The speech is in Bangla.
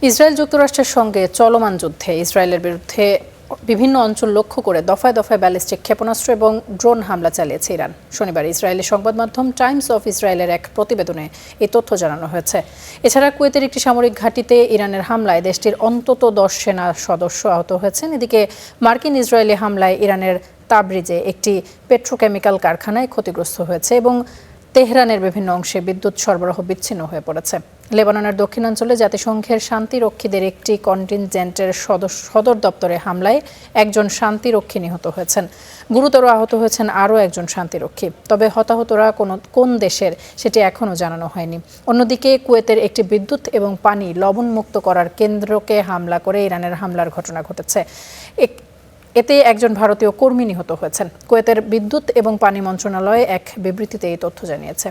ইসরায়েল যুক্তরাষ্ট্রের সঙ্গে চলমান যুদ্ধে ইসরায়েলের বিরুদ্ধে বিভিন্ন অঞ্চল লক্ষ্য করে দফায় দফায় ব্যালিস্টিক ক্ষেপণাস্ত্র এবং ড্রোন হামলা চালিয়েছে ইরান। শনিবার ইসরায়েলি সংবাদ মাধ্যম টাইমস অফ ইসরায়েলের এক প্রতিবেদনে এই তথ্য জানানো হয়েছে। এছাড়া কুয়েতের একটি সামরিক ঘাঁটিতে ইরানের হামলায় দেশটির অন্তত 10 সেনা সদস্য আহত হয়েছেন। এদিকে মার্কিন ইসরায়েলি হামলায় ইরানের তাবরিজে একটি পেট্রোকেমিক্যাল কারখানায় ক্ষতিগ্রস্ত হয়েছে এবং তেহরানের বিভিন্ন অংশে বিদ্যুৎ সরবরাহ বিচ্ছিন্ন হয়ে পড়েছে। লেবাননের দক্ষিণাঞ্চলে জাতিসংঘের শান্তিরক্ষীদের একটি কন্টিনজেন্টের সদর দপ্তরে হামলায় একজন শান্তিরক্ষী নিহত হয়েছেন। গুরুতর আহত হয়েছেন আরও একজন শান্তিরক্ষী। তবে হতাহতরা কোন দেশের সেটি এখনও জানানো হয়নি। অন্যদিকে কুয়েতের একটি বিদ্যুৎ এবং পানি লবণমুক্ত করার কেন্দ্রকে হামলা করে ইরানের হামলার ঘটনা ঘটেছে। এতে একজন ভারতীয় কর্মী নিহত হয়েছেন। কুয়েতের বিদ্যুৎ এবং পানি মন্ত্রণালয় এক বিবৃতিতে এই তথ্য জানিয়েছে।